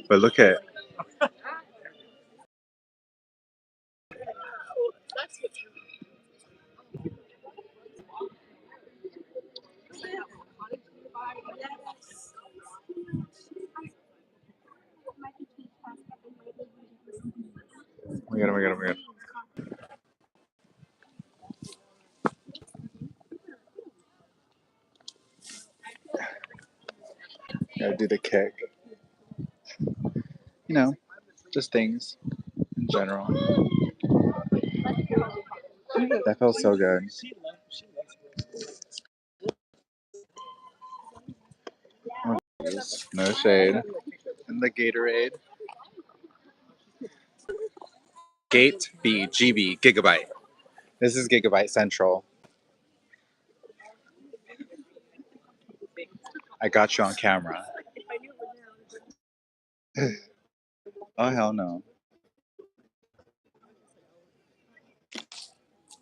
But look at oh my god, oh my god, oh my god. Gotta do the kick. You know, just things in general. That felt so good. Oh, geez. No shade. And the Gatorade. Gate B, GB, Gigabyte. This is Gigabyte Central. I got you on camera. Oh, hell no.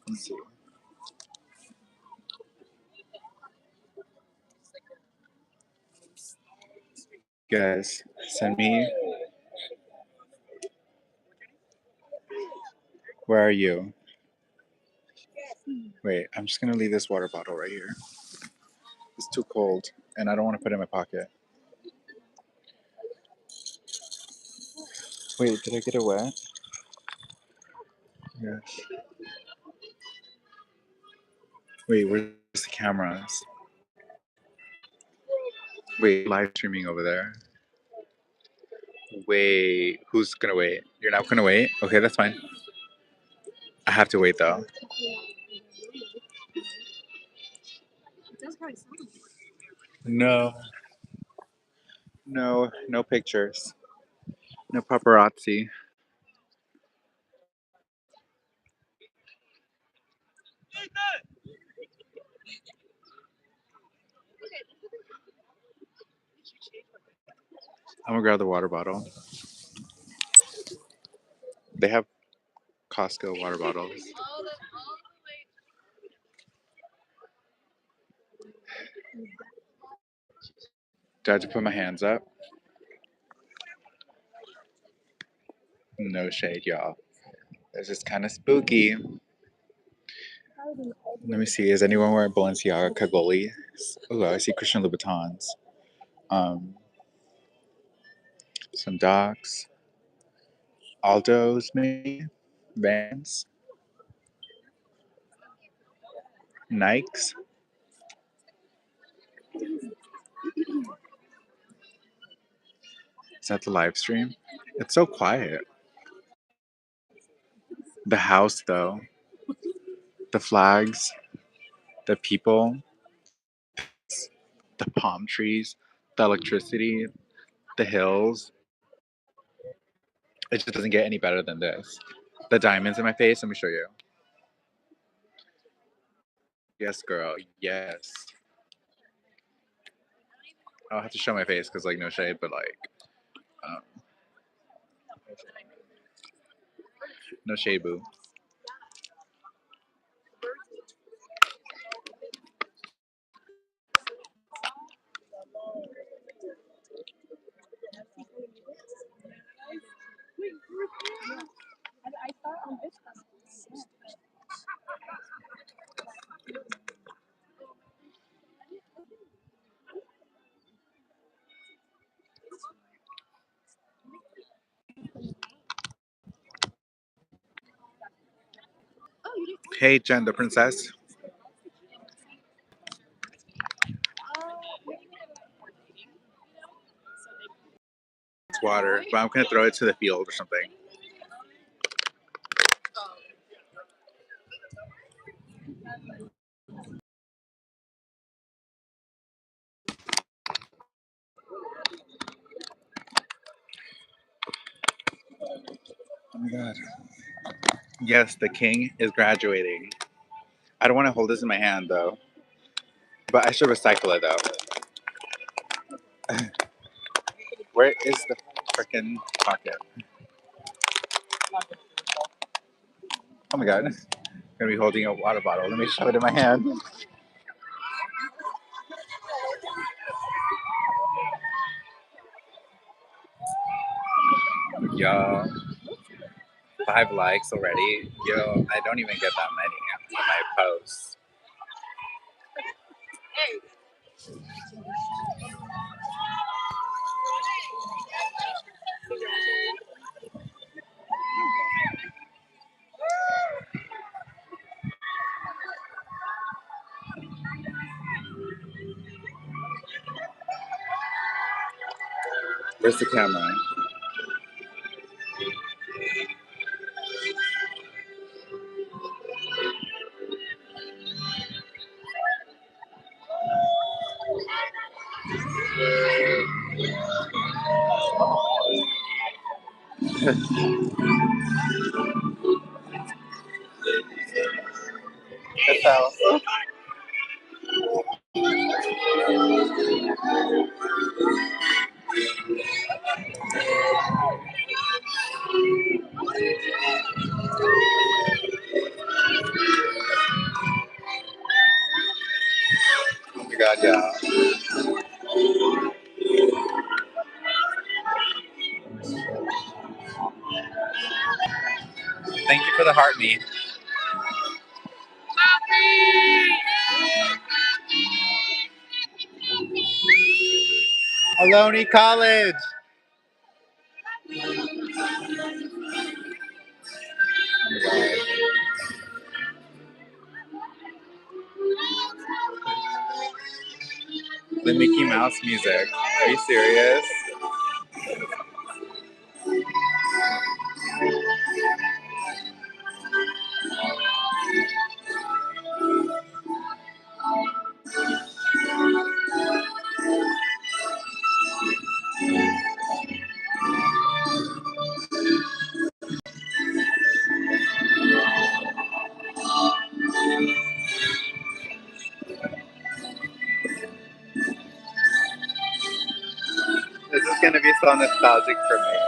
Let's see. Guys, send me. Where are you? Wait, I'm just gonna leave this water bottle right here. It's too cold, and I don't want to put it in my pocket. Wait, did I get it wet? Yes. Wait, where's the cameras? Wait, live streaming over there. Wait, who's gonna wait? You're not gonna wait? Okay, that's fine. I have to wait though. No, no pictures. No paparazzi. I'm gonna grab the water bottle. They have Costco water bottles. Do I have to put my hands up? No shade, y'all. This is kind of spooky. Let me see. Is anyone wearing Balenciaga Cagoli? Oh, I see Christian Louboutins. Um, some Docs, Aldos, maybe Vans, Nikes. Is that the live stream? It's so quiet. The house, though, the flags, the people, the palm trees, the electricity, the hills. It just doesn't get any better than this. The diamonds in my face. Let me show you. Yes, girl. Yes. I'll have to show my face because, like, no shade, but like, um, no shade, boo. Hey, Jen, the princess. It's water, but I'm gonna throw it to the field or something. Oh my god. Yes, the king is graduating. I don't want to hold this in my hand though, but I should recycle it though. Where is the freaking pocket? Oh my god. I'm gonna be holding a water bottle. Let me shove it in my hand. Yo, 5 likes already. Yo, I don't even get that many on my posts. Where's the camera? It fell. Oh my god, yeah. Thank you for the heart, me. Aloni College. Oh my god. The Mickey Mouse music. Are you serious? This is gonna be so nostalgic for me.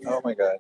Oh my god.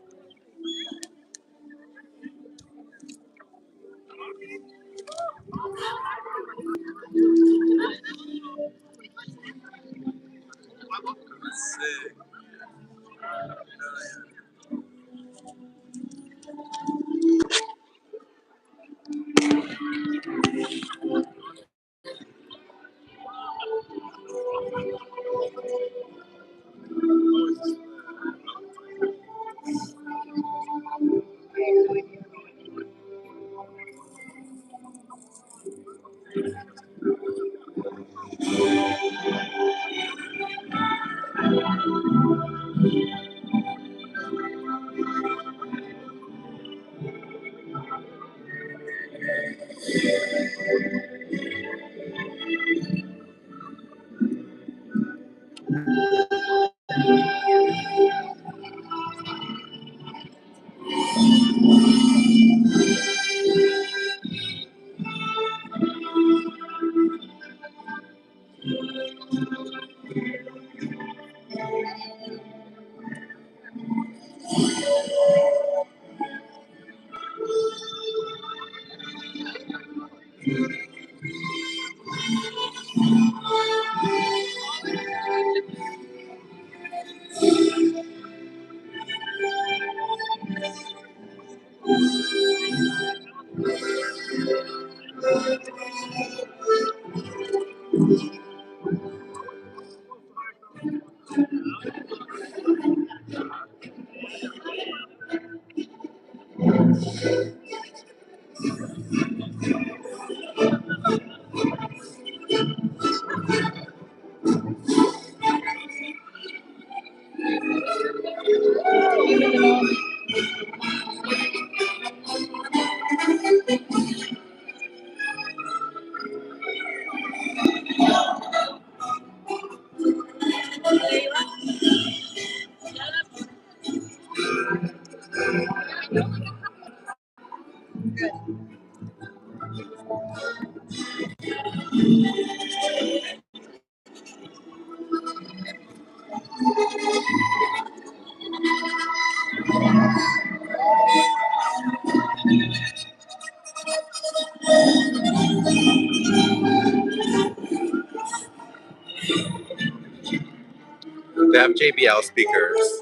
They have JBL speakers.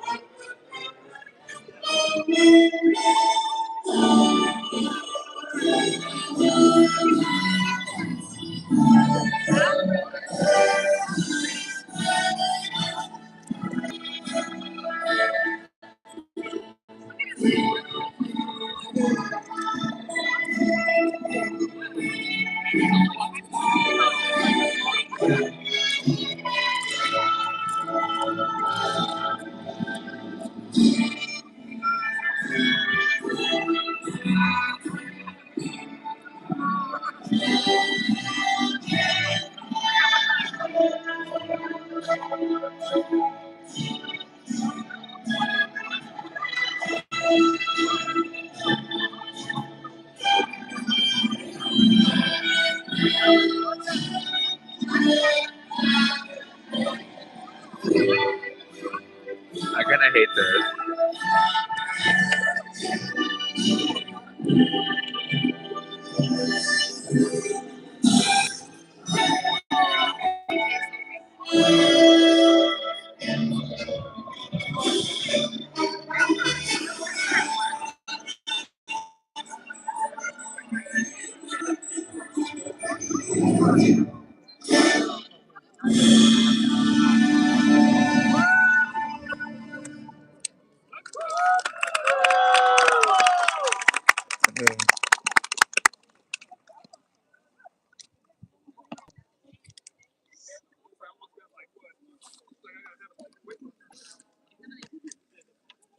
I kind of hate this.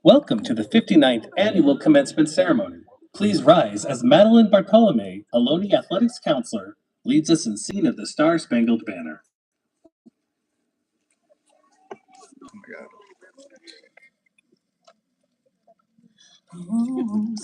Welcome to the 59th Annual Commencement Ceremony. Please rise as Madeline Bartolome, Ohlone Athletics Counselor, leads us in singing of the Star-Spangled Banner. Oh my God. Oh,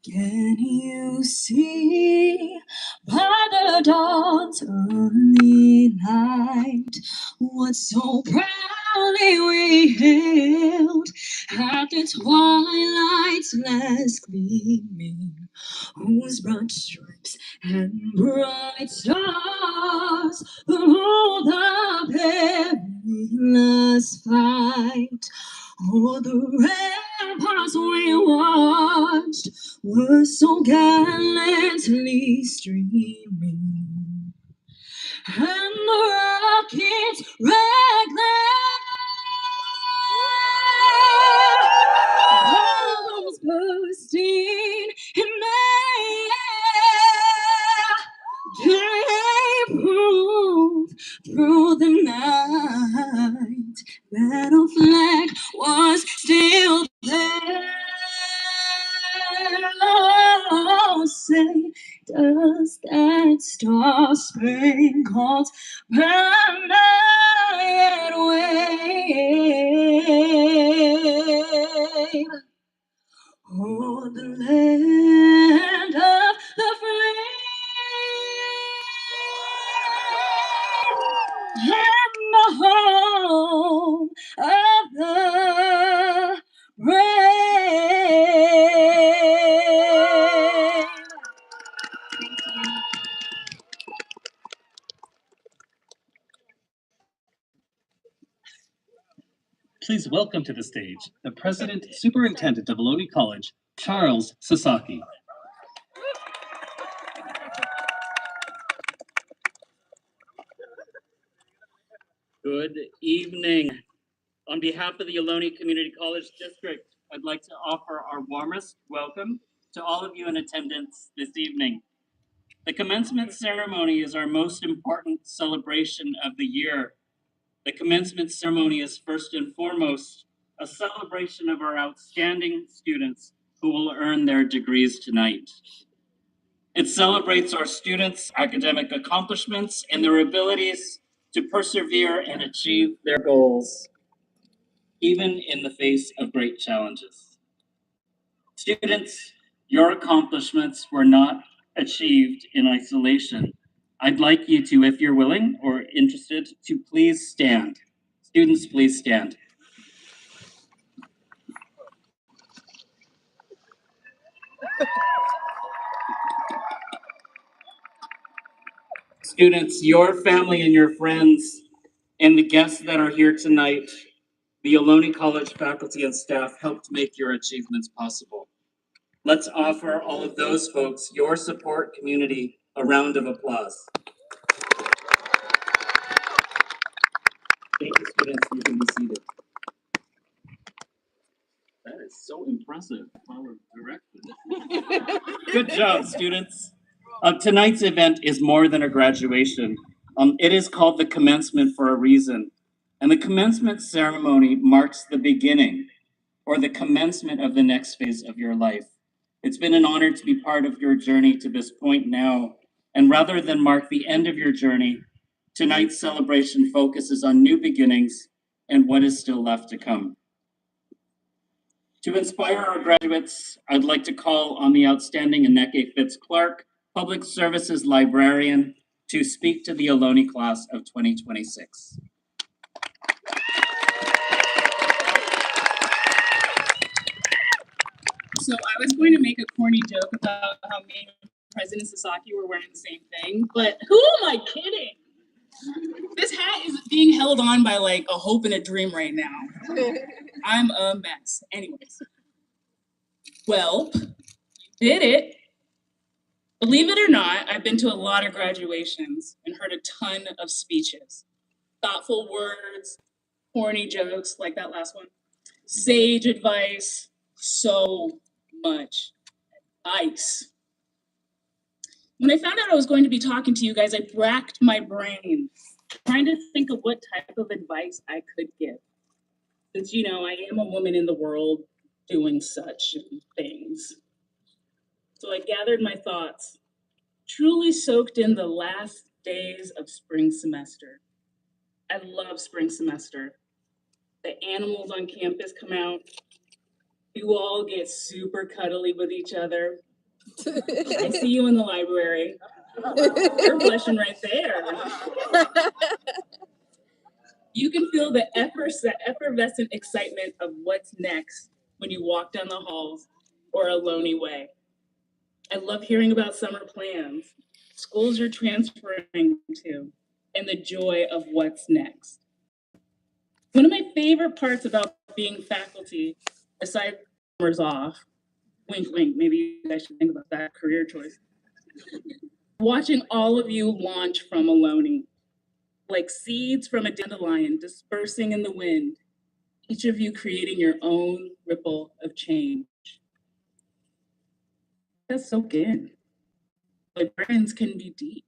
can you see by the dawn's early light what so proudly we hailed at the twilight's last gleaming, whose broad stripes and bright stars rule the perilous fight? Oh, the ramparts we watched were so gallantly streaming, and the rockets wrecked their bombs bursting in the air. They proved through the night that our flag was still there. Oh, say, does that star-spangled banner yet wave o'er the land of the free and the home of the brave? Please welcome to the stage the President Superintendent of Ohlone College, Charles Sasaki. Good evening. On behalf of the Ohlone Community College District, I'd like to offer our warmest welcome to all of you in attendance this evening. The commencement ceremony is our most important celebration of the year. The commencement ceremony is first and foremost a celebration of our outstanding students who will earn their degrees tonight. It celebrates our students' academic accomplishments and their abilities to persevere and achieve their goals, even in the face of great challenges. Students, your accomplishments were not achieved in isolation. I'd like you to, if you're willing or interested, to please stand. Students, please stand. Students, your family and your friends and the guests that are here tonight, the Ohlone College faculty and staff helped make your achievements possible. Let's offer all of those folks, your support community, a round of applause. Thank you, students. You can be seated. That is so impressive. Power directed. Good job, students. Tonight's event is more than a graduation. It is called the commencement for a reason. And the commencement ceremony marks the beginning or the commencement of the next phase of your life. It's been an honor to be part of your journey to this point now. And rather than mark the end of your journey, tonight's celebration focuses on new beginnings and what is still left to come. To inspire our graduates, I'd like to call on the outstanding Aneke Fitz-Clark, Public Services Librarian, to speak to the Ohlone class of 2026. So I was going to make a corny joke about how me and President Sasaki were wearing the same thing, but who am I kidding? This hat is being held on by like a hope and a dream right now. I'm a mess. Anyways. Well, did it. Believe it or not, I've been to a lot of graduations and heard a ton of speeches. Thoughtful words, corny jokes like that last one, sage advice, so much ice. When I found out I was going to be talking to you guys, I racked my brain trying to think of what type of advice I could give. Since, you know, I am a woman in the world doing such things. So I gathered my thoughts, truly soaked in the last days of spring semester. I love spring semester. The animals on campus come out. You all get super cuddly with each other. I see you in the library. You're blushing right there. You can feel the effervescent excitement of what's next when you walk down the halls or a Ohlone way. I love hearing about summer plans, schools you're transferring to, and the joy of what's next. One of my favorite parts about being faculty, aside from summers off, wink, wink, maybe you guys should think about that career choice. Watching all of you launch from Ohlone, like seeds from a dandelion dispersing in the wind, each of you creating your own ripple of change. That's soak in. Librarians can be deep.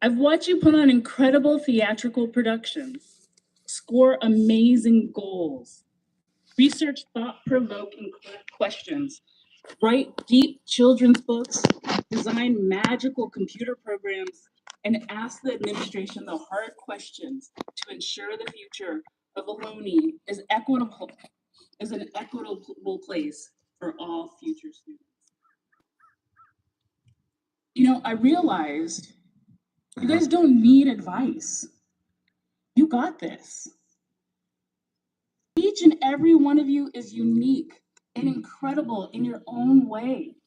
I've watched you put on incredible theatrical productions, score amazing goals, research thought-provoking questions, write deep children's books, design magical computer programs, and ask the administration the hard questions to ensure the future of Ohlone is an equitable place for all future students. You know, I realized you guys don't need advice. You got this. Each and every one of you is unique and incredible in your own way.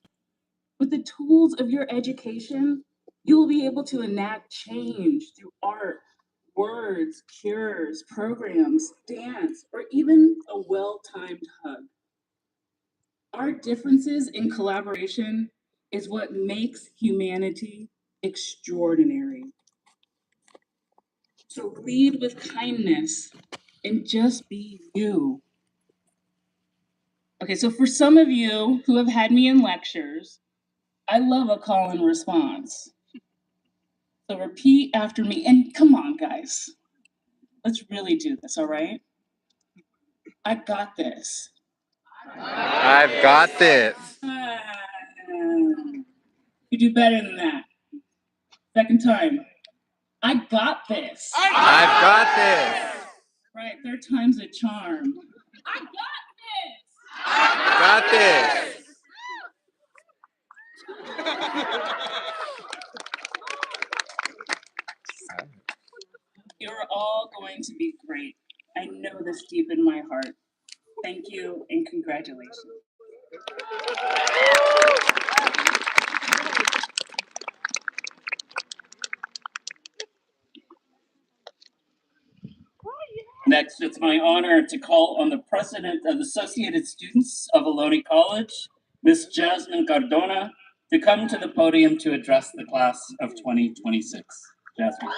With the tools of your education, you will be able to enact change through art, words, cures, programs, dance, or even a well-timed hug. Our differences in collaboration is what makes humanity extraordinary. So lead with kindness and just be you. Okay, so for some of you who have had me in lectures, I love a call and response. So repeat after me, and come on, guys. Let's really do this, all right? I got this. I've got this. You do better than that. Second time. I got this. I've got this. Right, third time's a charm. I got this. I've got this. You're all going to be great. I know this deep in my heart. Thank you and congratulations. Next, it's my honor to call on the president of the Associated Students of Ohlone College, Miss Jasmine Cardona, to come to the podium to address the class of 2026. Jasmine.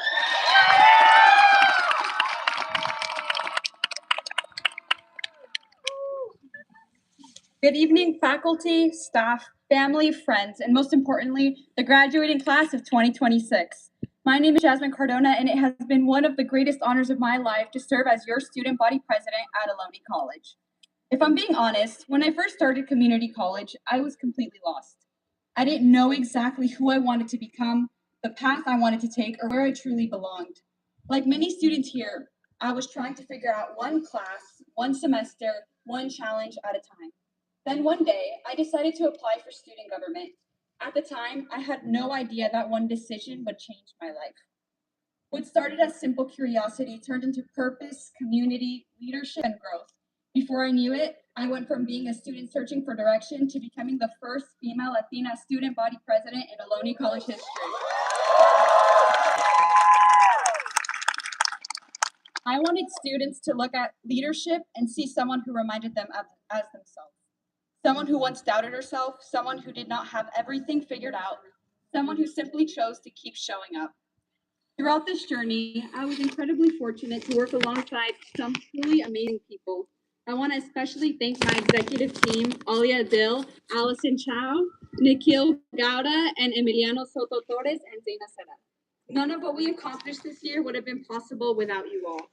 Good evening, faculty, staff, family, friends, and most importantly, the graduating class of 2026. My name is Jasmine Cardona, and it has been one of the greatest honors of my life to serve as your student body president at Ohlone College. If I'm being honest, when I first started community college, I was completely lost. I didn't know exactly who I wanted to become, the path I wanted to take, or where I truly belonged. Like many students here, I was trying to figure out one class, one semester, one challenge at a time. Then one day, I decided to apply for student government. At the time, I had no idea that one decision would change my life. What started as simple curiosity turned into purpose, community, leadership, and growth. Before I knew it, I went from being a student searching for direction to becoming the first female Latina student body president in Ohlone College history. I wanted students to look at leadership and see someone who reminded them as themselves. Someone who once doubted herself, someone who did not have everything figured out, someone who simply chose to keep showing up. Throughout this journey, I was incredibly fortunate to work alongside some truly amazing people. I want to especially thank my executive team, Alia Dill, Allison Chow, Nikhil Gowda, and Emiliano Soto Torres and Zaina Seda. None of what we accomplished this year would have been possible without you all.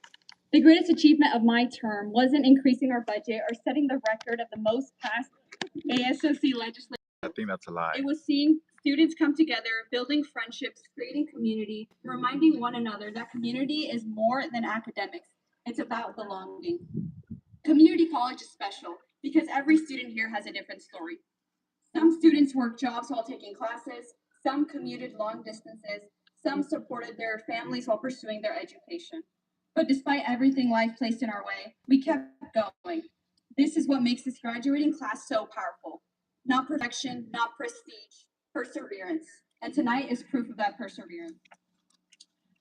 The greatest achievement of my term wasn't increasing our budget or setting the record of the most passed ASOC legislation. I think that's a lie. It was seeing students come together, building friendships, creating community, reminding one another that community is more than academics. It's about belonging. Community college is special because every student here has a different story. Some students worked jobs while taking classes, some commuted long distances, some supported their families while pursuing their education. But despite everything life placed in our way, we kept going. This is what makes this graduating class so powerful. Not perfection, not prestige, perseverance. And tonight is proof of that perseverance.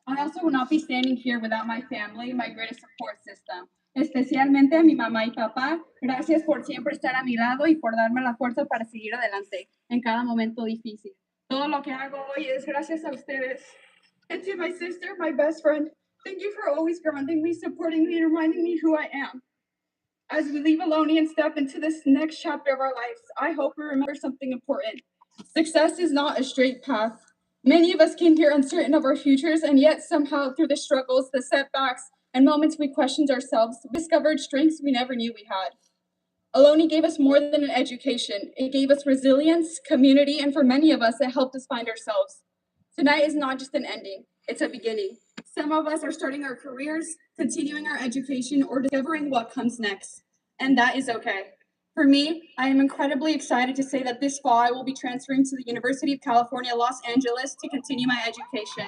I also will not be standing here without my family, my greatest support system. Especialmente a mi mamá y papá. Gracias por siempre estar a mi lado y por darme la fuerza para seguir adelante en cada momento difícil. Todo lo que hago hoy es gracias a ustedes. And to my sister, my best friend, thank you for always grounding me, supporting me, and reminding me who I am. As we leave Ohlone and step into this next chapter of our lives, I hope we remember something important. Success is not a straight path. Many of us came here uncertain of our futures, and yet somehow through the struggles, the setbacks, and moments we questioned ourselves, we discovered strengths we never knew we had. Ohlone gave us more than an education. It gave us resilience, community, and for many of us, it helped us find ourselves. Tonight is not just an ending, it's a beginning. Some of us are starting our careers, continuing our education, or discovering what comes next. And that is okay. For me, I am incredibly excited to say that this fall I will be transferring to the University of California, Los Angeles to continue my education.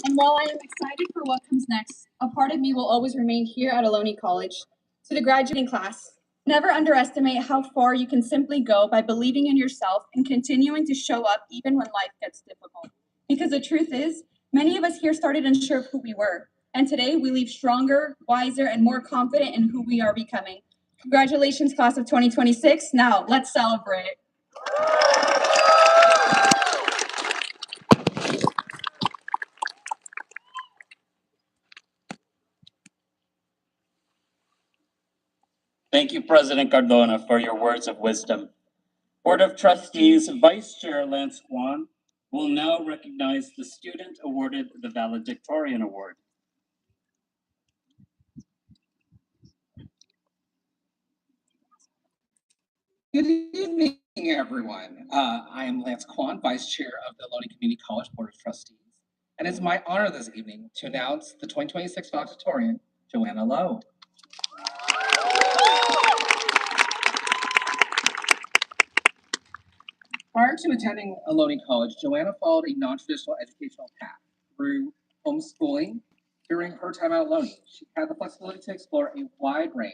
And while I am excited for what comes next, a part of me will always remain here at Ohlone College. To the graduating class, never underestimate how far you can simply go by believing in yourself and continuing to show up even when life gets difficult. Because the truth is, many of us here started unsure of who we were. And today we leave stronger, wiser, and more confident in who we are becoming. Congratulations, class of 2026. Now, let's celebrate. Thank you, President Cardona, for your words of wisdom. Board of Trustees Vice Chair Lance Kwan will now recognize the student awarded the valedictorian award. Good evening, everyone. I am Lance Kwan, Vice Chair of the Ohlone Community College Board of Trustees, and it's my honor this evening to announce the 2026 valedictorian, Joanna Lowe. Prior to attending Ohlone College, Joanna followed a non-traditional educational path through homeschooling. During her time at Ohlone, she had the flexibility to explore a wide range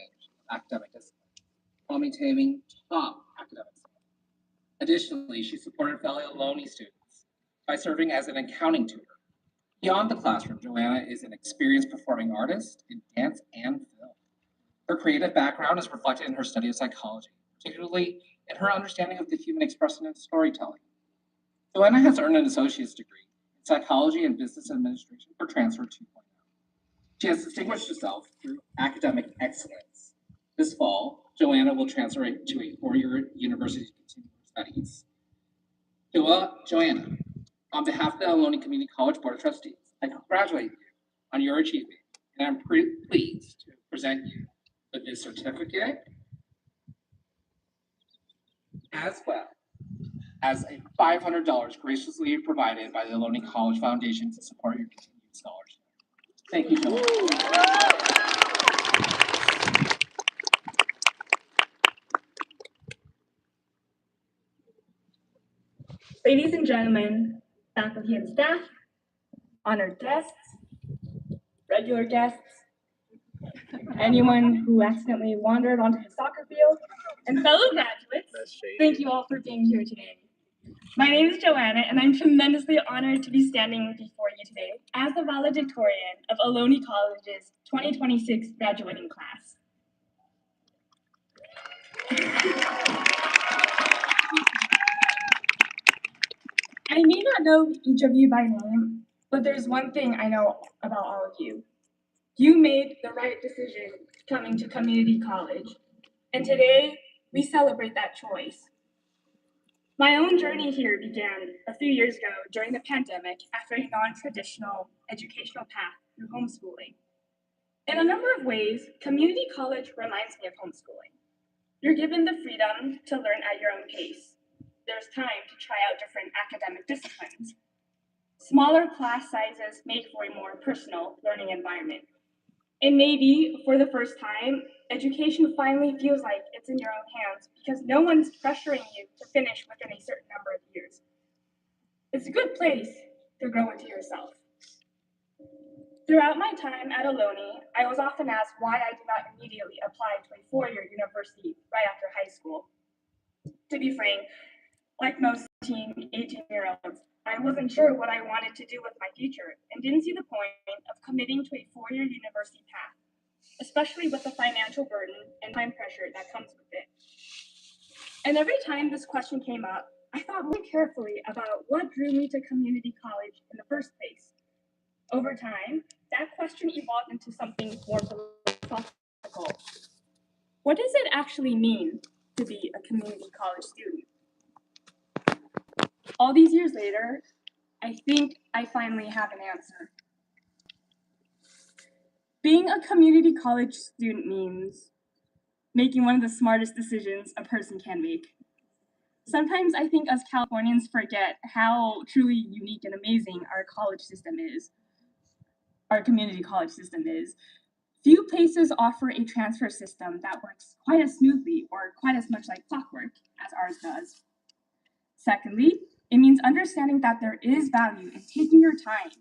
of academic disciplines while maintaining top academic skills. Additionally, she supported fellow Ohlone students by serving as an accounting tutor. Beyond the classroom, Joanna is an experienced performing artist in dance and film. Her creative background is reflected in her study of psychology, particularly in her understanding of the human expression and storytelling. Joanna has earned an associate's degree in psychology and business administration for Transfer 2.0. She has distinguished herself through academic excellence. This fall, Joanna will transfer to a four-year university to continue her studies. Joanna, on behalf of the Ohlone Community College Board of Trustees, I congratulate you on your achievement, and I'm pretty pleased to present you with this certificate, as well as a $500 graciously provided by the Ohlone College Foundation to support your continued scholarship. Thank you, Joanna. Ladies and gentlemen, faculty and staff, honored guests, regular guests, anyone who accidentally wandered onto the soccer field, and fellow graduates, thank you all for being here today. My name is Joanna, and I'm tremendously honored to be standing before you today as the valedictorian of Ohlone College's 2026 graduating class. I may not know each of you by name, but there's one thing I know about all of you. You made the right decision coming to community college, and today we celebrate that choice. My own journey here began a few years ago during the pandemic after a non-traditional educational path through homeschooling. In a number of ways, community college reminds me of homeschooling. You're given the freedom to learn at your own pace. There's time to try out different academic disciplines. Smaller class sizes make for a more personal learning environment. And maybe, for the first time, education finally feels like it's in your own hands because no one's pressuring you to finish within a certain number of years. It's a good place to grow into yourself. Throughout my time at Ohlone, I was often asked why I did not immediately apply to a four-year university right after high school. To be frank, like most 18-year-olds, I wasn't sure what I wanted to do with my future and didn't see the point of committing to a four-year university path, especially with the financial burden and time pressure that comes with it. And every time this question came up, I thought more carefully about what drew me to community college in the first place. Over time, that question evolved into something more philosophical. What does it actually mean to be a community college student? All these years later, I think I finally have an answer. Being a community college student means making one of the smartest decisions a person can make. Sometimes I think us Californians forget how truly unique and amazing our college system is. Our community college system is. Few places offer a transfer system that works quite as smoothly or quite as much like clockwork as ours does. Secondly, it means understanding that there is value in taking your time